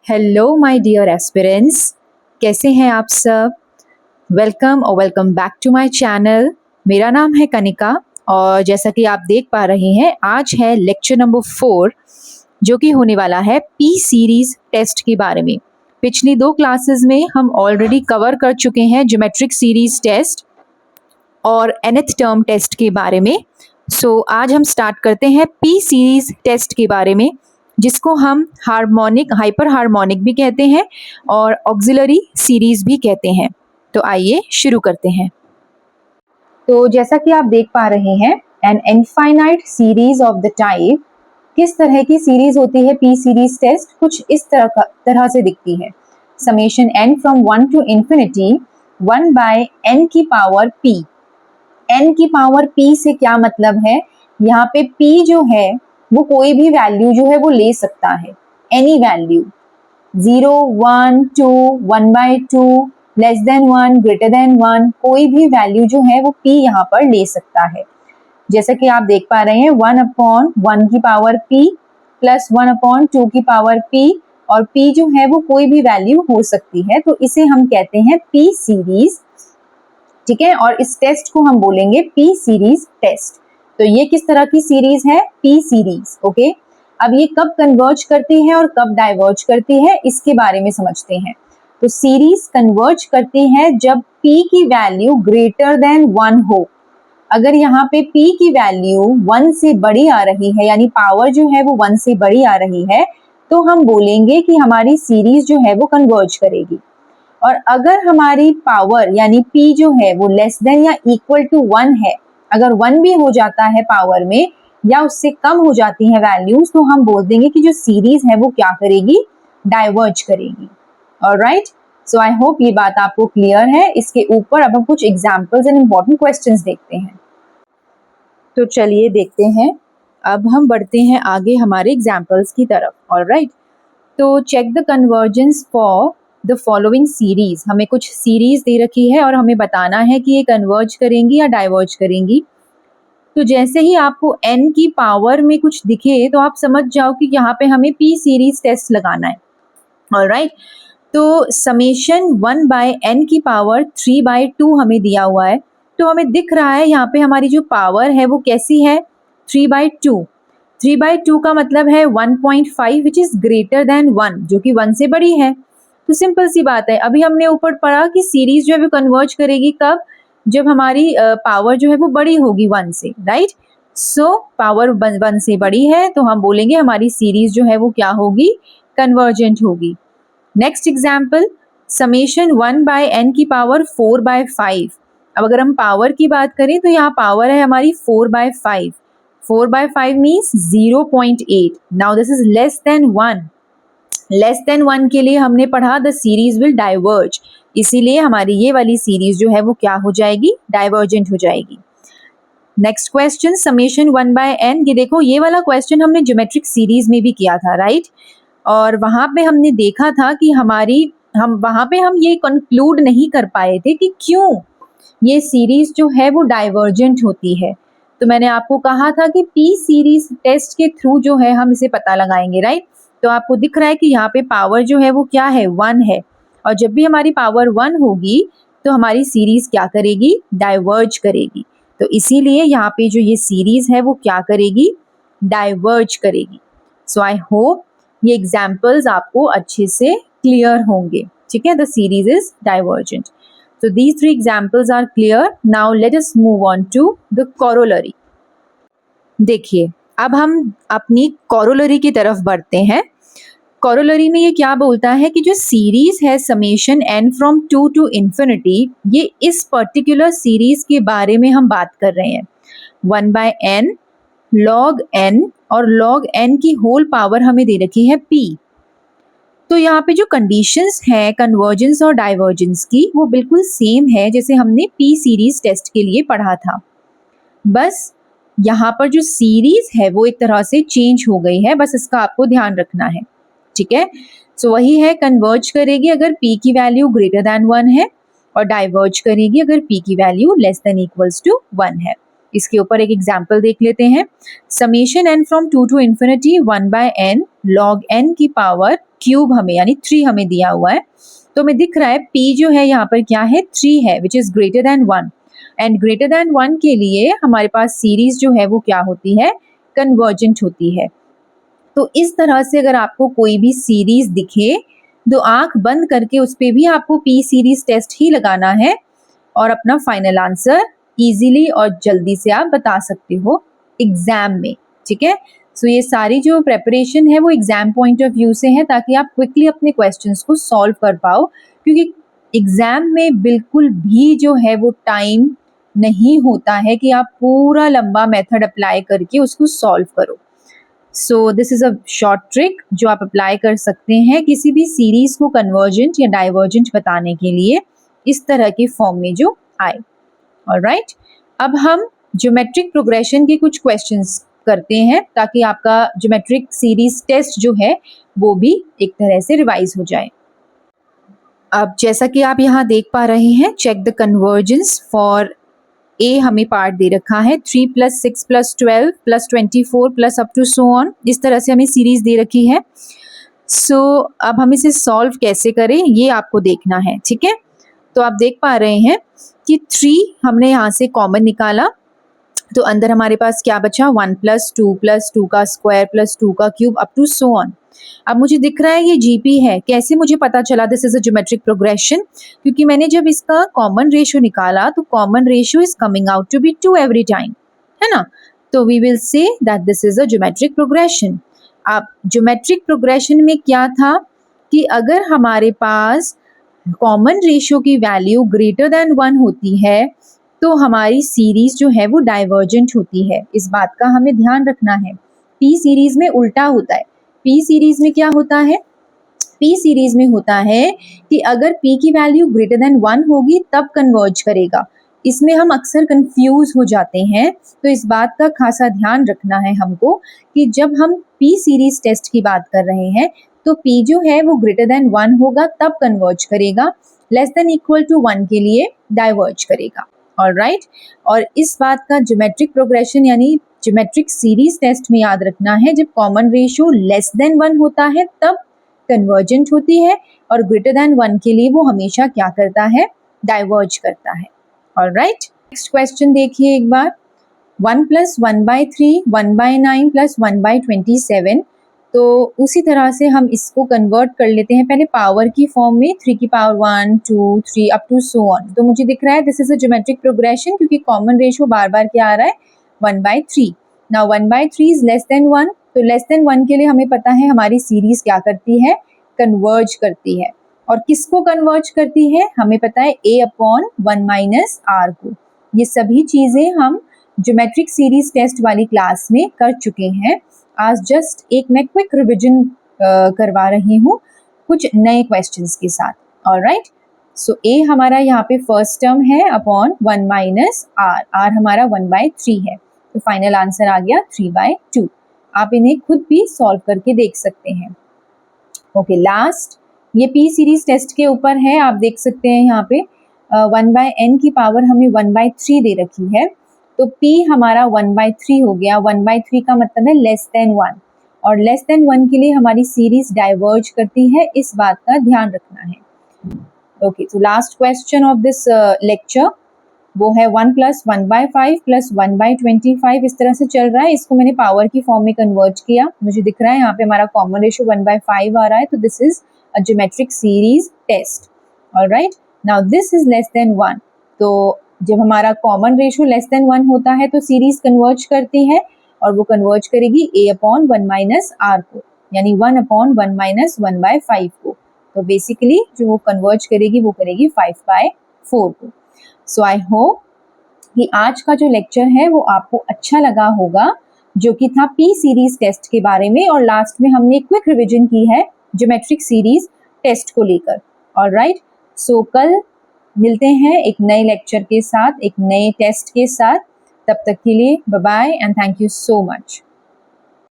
Hello my dear aspirants, कैसे हैं आप सब। Welcome back to my channel. मेरा नाम है कनिका और जैसा कि आप देख पा रहे हैं आज है लेक्चर नंबर 4 जो कि होने वाला है पी सीरीज टेस्ट के बारे में। पिछली 2 क्लासेस में हम ऑलरेडी कवर कर चुके हैं ज्योमेट्रिक सीरीज टेस्ट और nth टर्म टेस्ट के बारे में। आज हम स्टार्ट करते हैं पी सीरीज टेस्ट के बारे में, जिसको हम हार्मोनिक हाइपर हार्मोनिक भी कहते हैं और ऑक्सिलरी सीरीज भी कहते हैं। तो आइए शुरू करते हैं। तो जैसा कि आप देख पा रहे हैं, an infinite series of the type, किस तरह की सीरीज होती है पी सीरीज टेस्ट, कुछ इस तरह से दिखती है। Summation n from 1 to infinity 1 by n की पावर p। n की पावर p से क्या मतलब है, यहाँ पे p जो है वो कोई भी वैल्यू जो है वो ले सकता है, any value 0, 1, 2, 1/2, less than 1, greater than 1, कोई भी वैल्यू जो है वो p यहाँ पर ले सकता है। जैसा कि आप देख पा रहे हैं 1/1 की पावर p प्लस 1/2 की पावर p, और p जो है वो कोई भी वैल्यू हो सकती है, तो इसे हम कहते हैं p सीरीज। ठीक है, और इस टेस्ट को हम बोलेंगे p सीरीज टेस्ट। तो ये किस तरह की सीरीज है, p सीरीज। ओके, अब ये कब कन्वर्ज करती है और कब डाइवर्ज करती है, इसके बारे में समझते हैं। तो सीरीज कन्वर्ज करती है जब p की वैल्यू ग्रेटर देन 1 हो। अगर यहाँ पे p की वैल्यू 1 से बड़ी आ रही है, यानी पावर जो है वो 1 से बड़ी आ रही है, तो हम बोलेंगे कि हमारी सीरीज जो है वो कन्वर्ज करेगी। और अगर हमारी पावर यानी p जो है वो लेस देन या इक्वल टू 1 है, अगर 1 भी हो जाता है पावर में या उससे कम हो जाती है वैल्यूज, तो हम बोल देंगे कि जो सीरीज है वो क्या करेगी, डाइवर्ज करेगी। ऑलराइट, सो आई होप ये बात आपको क्लियर है। इसके ऊपर अब हम कुछ एग्जांपल्स एंड इंपॉर्टेंट क्वेश्चंस देखते हैं। तो चलिए देखते हैं, अब हम बढ़ते हैं आगे हमारे एग्जांपल्स की तरफ। ऑलराइट, तो check the convergence for the following series. हमें कुछ सीरीज दे रखी है और हमें बताना है कि ये कन्वर्ज करेंगी या डाइवर्ज करेंगी। तो जैसे ही आपको n की पावर में कुछ दिखे तो आप समझ जाओ कि यहाँ पे हमें p सीरीज टेस्ट लगाना है। ऑलराइट, तो समेशन 1 बाय n की पावर 3/2 हमें दिया हुआ है। तो हमें दिख रहा है यहाँ पे हमारी जो पावर है वो कैसी है, 3/2। 3/2 का मतलब है 1.5 विच इज ग्रेटर देन 1, जो कि 1 से बड़ी है। तो सिंपल सी बात है, अभी हमने ऊपर पढ़ा कि सीरीज जो है वो कन्वर्ज करेगी कब, जब हमारी पावर जो है वो बड़ी होगी 1 से। राइट, सो पावर 1 से बड़ी है तो हम बोलेंगे हमारी सीरीज जो है वो क्या होगी, कन्वर्जेंट होगी। Next example, summation 1 by n की पावर 4/5। अब अगर हम पावर की बात करें तो यहाँ पावर है हमारी 4/5। 4/5 means 0.8। Now this is less than 1। Less than 1 के लिए हमने पढ़ा द सीरीज विल डाइवर्ज, इसीलिए हमारी ये वाली सीरीज जो है वो क्या हो जाएगी, डाइवर्जेंट हो जाएगी। Next question, summation 1 by n। ये देखो, ये वाला क्वेश्चन हमने ज्योमेट्रिक सीरीज में भी किया था। राइट, और वहां पे हमने देखा था कि हम वहां पे हम ये कंक्लूड नहीं कर पाए थे कि क्यों ये सीरीज जो है वो डाइवर्जेंट होती है। तो मैंने आपको कहा था कि पी सीरीज टेस्ट के थ्रू जो है हम इसे पता लगाएंगे। राइट, तो आपको दिख रहा है कि यहाँ पे पावर जो है वो क्या है, 1 है, और जब भी हमारी पावर 1 होगी तो हमारी सीरीज क्या करेगी, डाइवर्ज करेगी। तो इसीलिए यहाँ पे जो ये सीरीज है वो क्या करेगी, डाइवर्ज करेगी। सो आई होप ये एग्जाम्पल्स आपको अच्छे से क्लियर होंगे। ठीक है, the series is divergent. So these 3 examples are clear. Now let us move on to the corollary. देखिए, अब हम अपनी corollary की तरफ बढ़ते हैं। corollary में ये क्या बोलता है कि जो सीरीज है summation n from 2 to infinity, ये इस पर्टिकुलर सीरीज के बारे में हम बात कर रहे हैं। 1 बाय n, log n, और log n की होल पावर हमें दे रखी है p। तो यहाँ पे जो कंडीशंस हैं कन्वर्जेंस और डाइवर्जेंस की, वो बिल्कुल सेम है जैसे हमने पी सीरीज टेस्ट के लिए पढ़ा था। बस यहाँ पर जो सीरीज है वो एक तरह से चेंज हो गई है, बस इसका आपको ध्यान रखना है। ठीक है, सो वही है, कन्वर्ज करेगी अगर p की वैल्यू ग्रेटर देन 1 है, और डाइवर्ज करेगी अगर p की value less than equals to 1 है। इसके ऊपर एक एग्जाम्पल देख लेते हैं। Summation n from 2 to infinity 1 by n log n की पावर क्यूब हमें यानी 3 हमें दिया हुआ है, तो हमें दिख रहा है p जो है यहाँ पर क्या है 3 है which is greater than 1 and greater than 1 के लिए हमारे पास सीरीज जो है वो क्या होती है, कन्वर्जेंट होती है। तो इस तरह से अगर आपको कोई भी सीरीज दिखे तो आंख बंद करके उस पर भी आपको पी सीरीज टेस्ट ही लगाना है और अपना फाइनल आंसर इजीली और जल्दी से आप बता सकते हो एग्जाम में, ठीक है। सो ये सारी जो प्रेपरेशन है वो एग्जाम पॉइंट ऑफ व्यू से है ताकि आप क्विकली अपने क्वेश्चंस को सॉल्व कर पाओ, क्योंकि एग्जाम में बिल्कुल भी जो है वो टाइम नहीं होता है कि आप पूरा लंबा मेथड अप्लाई करके उसको सॉल्व करो। So this is a short trick जो आप अप्लाई कर सकते हैं किसी भी सीरीज को कन्वर्जेंट या डाइवर्जेंट बताने के लिए इस तरह के फॉर्म में जो आए। ऑलराइट, अब हम ज्योमेट्रिक प्रोग्रेशन के कुछ क्वेश्चंस करते हैं ताकि आपका ज्योमेट्रिक सीरीज टेस्ट जो है वो भी एक तरह से रिवाइज हो जाए। अब जैसा कि आप यहाँ देख पा रहे हैं, check the convergence for A हमें पार्ट दे रखा है 3 + 6 + 12 + 24 plus up to so on, इस तरह से हमें सीरीज दे रखी है। सो अब हम इसे सॉल्व कैसे करें ये आपको देखना है, ठीक है। तो आप देख पा रहे हैं कि 3 हमने यहाँ से कॉमन निकाला तो अंदर हमारे पास क्या बचा 1 + 2 + 2 का स्क्वायर + 2 का cube up to so on. अब मुझे दिख रहा है ये जीपी है, कैसे मुझे पता चला this is a geometric progression, क्योंकि मैंने जब इसका कॉमन रेशियो निकाला तो common ratio is coming out to be 2 every time, है ना। तो we will say that this is a geometric progression. अब ज्योमेट्रिक प्रोग्रेशन में क्या था कि अगर हमारे पास कॉमन रेशियो की वैल्यू ग्रेटर देन 1 होती है तो हमारी सीरीज जो है वो डाइवर्जेंट होती है। इस बात का हमें ध्यान रखना है। पी सीरीज में उल्टा होता है। पी सीरीज में क्या होता है, पी सीरीज में होता है कि अगर पी की वैल्यू ग्रेटर देन 1 होगी तब कन्वर्ज करेगा। इसमें हम अक्सर कंफ्यूज हो जाते हैं, तो इस बात का खासा ध्यान रखना है हमको कि जब हम पी सीरीज टेस्ट की बात कर रहे हैं तो पी जो है वो ग्रेटर देन 1 होगा तब कन्वर्ज करेगा, लेस देन इक्वल टू 1 के लिए डाइवर्ज करेगा। ऑलराइट, और इस बात का ज्योमेट्रिक प्रोग्रेशन यानी ज्योमेट्रिक सीरीज टेस्ट में याद रखना है, जब कॉमन रेशियो लेस देन 1 होता है तब कन्वर्जेंट होती है और ग्रेटर देन 1 के लिए वो हमेशा क्या करता है, डाइवर्ज करता है। ऑलराइट, नेक्स्ट क्वेश्चन देखिए एक बार। 1 + 1/3 1/9 + 1/27, तो उसी तरह से हम इसको कन्वर्ट कर लेते हैं पहले पावर की फॉर्म में 3 की power 1 2 3 up to so on. तो मुझे दिख रहा है this is a geometric progression क्योंकि कॉमन रेशियो बार बार क्या आ रहा है 1/3। नाउ 1/3 इज लेस देन 1, तो लेस देन 1 के लिए हमें पता है हमारी सीरीज क्या करती है, कन्वर्ज करती है। और किसको कन्वर्ज करती है, हमें पता है a/1 - r को। ये सभी चीजें हम ज्योमेट्रिक सीरीज टेस्ट वाली क्लास में कर चुके हैं। आज जस्ट एक मैं क्विक रिविजन करवा रही हूँ कुछ नए क्वेश्चंस के साथ। ऑलराइट, सो a हमारा यहाँ पे फर्स्ट टर्म है अपॉन 1 - r, r हमारा 1/3 है, तो फाइनल आंसर आ गया 3/2। आप इन्हें खुद भी सॉल्व करके देख सकते हैं। ओके, लास्ट ये p सीरीज टेस्ट के ऊपर है, आप देख सकते हैं यहाँ पे 1/n की पावर हमें 1/3 दे रखी है, तो p हमारा 1/3 हो गया। 1/3 का मतलब है लेस देन 1, और लेस देन 1 के लिए हमारी सीरीज डाइवर्ज करती है, इस बात का ध्यान रखना है। ओके, तो last question of this lecture वो है 1 + 1/5 + 1/25, इस तरह से चल रहा है। इसको मैंने पावर की फॉर्म में कन्वर्ट किया, मुझे दिख रहा है यहाँ पे हमारा कॉमन रेशियो 1/5 आ रहा है, तो this is a geometric series test. Alright, now this is less than 1, तो जब हमारा कॉमन रेशियो लेस देन 1 होता है तो सीरीज कन्वर्ज करती है और वो कन्वर्ज करेगी a/1 - r को, यानी 1/1 - 1/5 को। तो बेसिकली जो वो कन्वर्ज करेगी वो करेगी 5/4 को। सो आई होप कि आज का जो लेक्चर है वो आपको अच्छा लगा होगा, जो कि था पी सीरीज टेस्ट के बारे में, और लास्ट में हमने क्विक रिवीजन की है ज्योमेट्रिक सीरीज टेस्ट को लेकर। ऑलराइट, सो कल मिलते हैं एक नए लेक्चर के साथ, एक नए टेस्ट के साथ। तब तक के लिए bye bye and thank you so much.